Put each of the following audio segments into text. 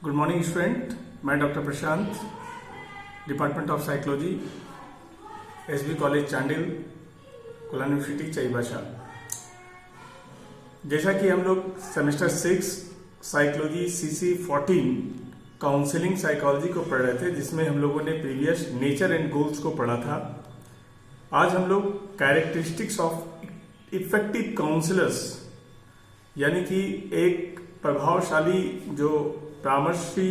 Good morning student, मैं doctor Prashant, department of psychology, SB college Chandil, Kolhan university Chaibasa. जैसा कि हम लोग semester 6 psychology CC 14 counselling psychology को पढ़ रहे थे, जिसमें हम लोगों ने प्रीवियस नेचर एंड गोल्स को पढ़ा था। आज हम लोग कैरेक्टरिस्टिक्स ऑफ इफेक्टिव काउंसलर्स यानी कि एक प्रभावशाली जो परामर्शी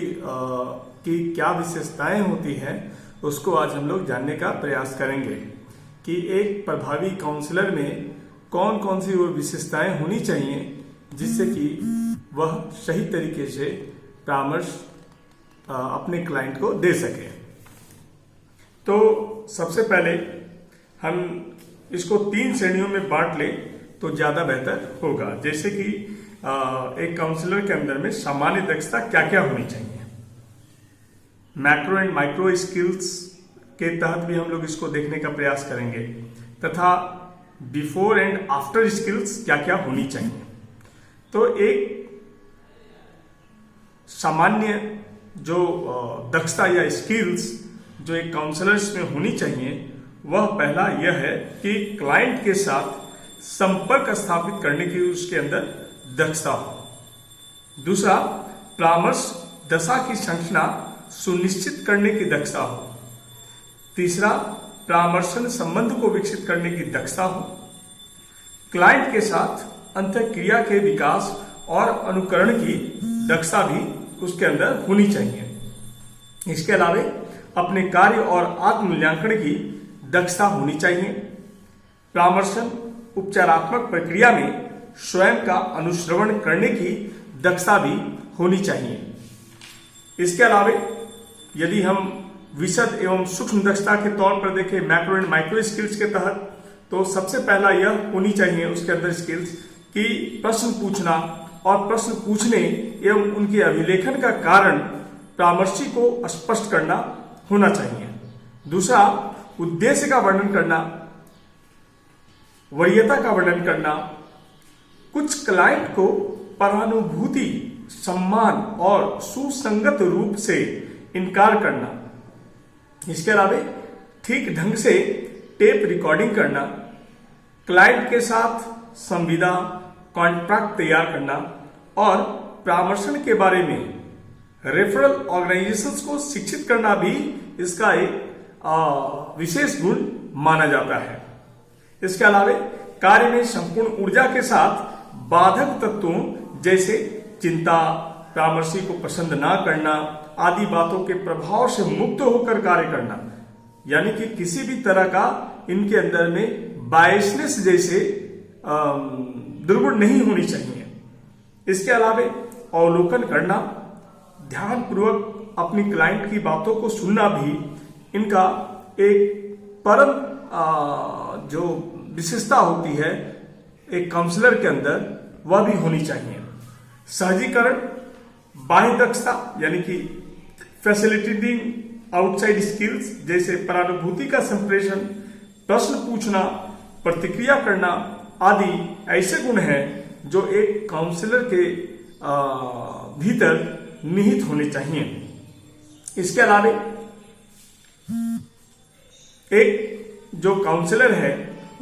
की क्या विशेषताएं होती हैं उसको आज हम लोग जानने का प्रयास करेंगे कि एक प्रभावी काउंसलर में कौन कौन सी वो विशेषताएं होनी चाहिए जिससे कि वह सही तरीके से परामर्श अपने क्लाइंट को दे सके। तो सबसे पहले हम इसको 3 श्रेणियों में बांट लें तो ज्यादा बेहतर होगा। जैसे कि एक काउंसलर के अंदर में सामान्य दक्षता क्या क्या होनी चाहिए, मैक्रो एंड माइक्रो स्किल्स के तहत भी हम लोग इसको देखने का प्रयास करेंगे, तथा बिफोर एंड आफ्टर स्किल्स क्या क्या होनी चाहिए। तो एक सामान्य जो दक्षता या स्किल्स जो एक काउंसलर्स में होनी चाहिए वह पहला यह है कि क्लाइंट के साथ संपर्क स्थापित करने की उसके अंदर दक्षता हो। दूसरा, परामर्श दशा की संरचना सुनिश्चित करने की दक्षता हो। तीसरा, परामर्शन संबंध को विकसित करने की दक्षता हो। क्लाइंट के साथ अंतःक्रिया के विकास और अनुकरण की दक्षता भी उसके अंदर होनी चाहिए। इसके अलावा अपने कार्य और आत्म मूल्यांकन की दक्षता होनी चाहिए। परामर्शन उपचारात्मक प्रक्रिया में स्वयं का अनुश्रवण करने की दक्षता भी होनी चाहिए। इसके अलावा यदि हम विशद एवं सूक्ष्म दक्षता के तौर पर देखें मैक्रो एंड माइक्रो स्किल्स के तहत, तो सबसे पहला यह होनी चाहिए उसके अंदर स्किल्स कि प्रश्न पूछना और प्रश्न पूछने एवं उनके अभिलेखन का कारण परामर्शी को स्पष्ट करना होना चाहिए। दूसरा, उद्देश्य का वर्णन करना, वरीयता का वर्णन करना, कुछ क्लाइंट को परानुभूति, सम्मान और सुसंगत रूप से इनकार करना। इसके अलावा ठीक ढंग से टेप रिकॉर्डिंग करना, क्लाइंट के साथ संविदा कॉन्ट्रैक्ट तैयार करना और परामर्शन के बारे में रेफरल ऑर्गेनाइजेशंस को शिक्षित करना भी इसका एक विशेष गुण माना जाता है। इसके अलावा कार्य में संपूर्ण ऊर्जा के साथ बाधक तत्वों जैसे चिंता, परामर्शी को पसंद ना करना आदि बातों के प्रभाव से मुक्त होकर कार्य करना, यानी कि किसी भी तरह का इनके अंदर में बायसनेस जैसे दुर्गुण नहीं होनी चाहिए। इसके अलावा अवलोकन करना, ध्यानपूर्वक अपनी क्लाइंट की बातों को सुनना भी इनका एक परम जो विशेषता होती है एक काउंसलर के अंदर, वह भी होनी चाहिए। सहजीकरण, बाह्य दक्षता यानी कि फैसिलिटेटिंग आउटसाइड स्किल्स जैसे परानुभूति का संप्रेषण, प्रश्न पूछना, प्रतिक्रिया करना आदि ऐसे गुण हैं जो एक काउंसलर के भीतर निहित होने चाहिए। इसके अलावा एक जो काउंसलर है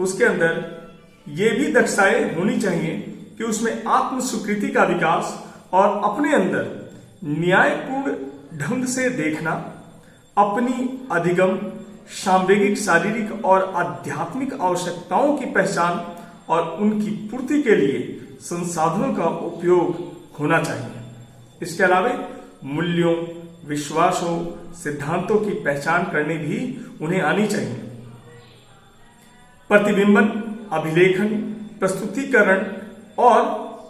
उसके अंदर ये भी दक्षताएं होनी चाहिए कि उसमें आत्म स्वीकृति का विकास और अपने अंदर न्यायपूर्ण ढंग से देखना, अपनी अधिगम, सांवेगिक, शारीरिक और आध्यात्मिक आवश्यकताओं की पहचान और उनकी पूर्ति के लिए संसाधनों का उपयोग होना चाहिए। इसके अलावा मूल्यों, विश्वासों, सिद्धांतों की पहचान करने भी उन्हें आनी चाहिए। प्रतिबिंबन, अभिलेखन, प्रस्तुतिकरण और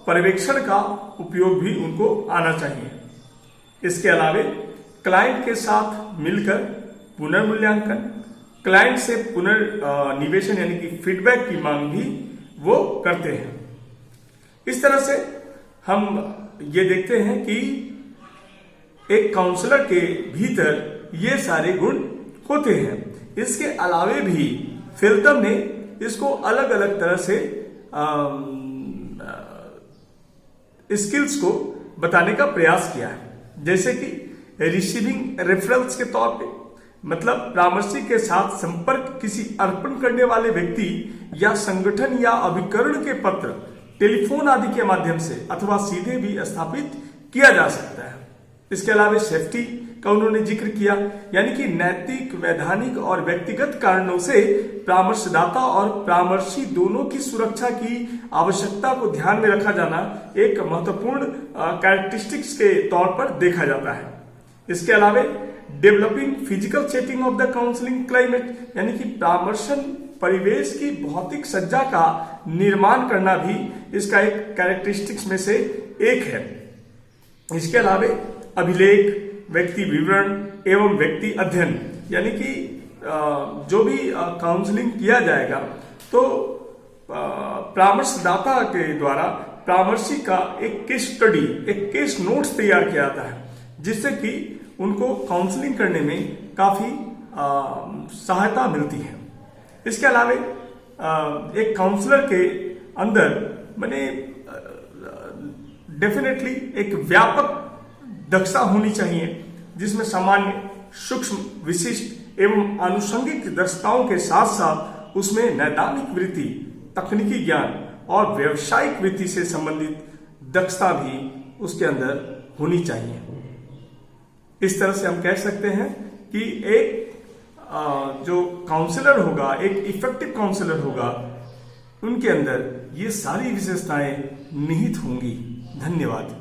पर्यवेक्षण का उपयोग भी उनको आना चाहिए। इसके अलावा क्लाइंट के साथ मिलकर पुनर्मूल्यांकन, क्लाइंट से पुनर्निवेशन यानी कि फीडबैक की मांग भी वो करते हैं। इस तरह से हम ये देखते हैं कि एक काउंसलर के भीतर ये सारे गुण होते हैं। इसके अलावे भी फिल्टम ने इसको अलग अलग तरह से स्किल्स को बताने का प्रयास किया है। जैसे कि रिसीविंग रेफरल्स के तौर पे, मतलब परामर्शी के साथ संपर्क किसी अर्पण करने वाले व्यक्ति या संगठन या अभिकरण के पत्र, टेलीफोन आदि के माध्यम से अथवा सीधे भी स्थापित किया जा सकता है। इसके अलावा सेफ्टी का उन्होंने जिक्र किया, यानी कि नैतिक, वैधानिक और व्यक्तिगत कारणों से परामर्शदाता और परामर्शी दोनों की सुरक्षा की आवश्यकता को ध्यान में रखा जाना एक महत्वपूर्ण कैरेक्टरिस्टिक्स के तौर पर देखा जाता है। इसके अलावा developing physical setting of the counselling climate, यानी कि परामर्शन परिवेश की भौतिक सज्जा का निर्माण करना भी इसका एक कैरेक्टरिस्टिक्स में से एक है। इसके अलावा अभिलेख, व्यक्ति विवरण एवं व्यक्ति अध्ययन, यानी कि जो भी काउंसलिंग किया जाएगा तो परामर्शदाता के द्वारा परामर्शी का एक केस स्टडी, एक केस नोट्स तैयार किया जाता है, जिससे कि उनको काउंसलिंग करने में काफी सहायता मिलती है। इसके अलावा एक काउंसलर के अंदर मैंने डेफिनेटली एक व्यापक दक्षता होनी चाहिए, जिसमें सामान्य, सूक्ष्म, विशिष्ट एवं आनुषंगिक दक्षताओं के साथ साथ उसमें नैदानिक वृत्ति, तकनीकी ज्ञान और व्यावसायिक वृत्ति से संबंधित दक्षता भी उसके अंदर होनी चाहिए। इस तरह से हम कह सकते हैं कि एक जो काउंसलर होगा, एक इफेक्टिव काउंसलर होगा, उनके अंदर ये सारी विशेषताएं निहित होंगी। धन्यवाद।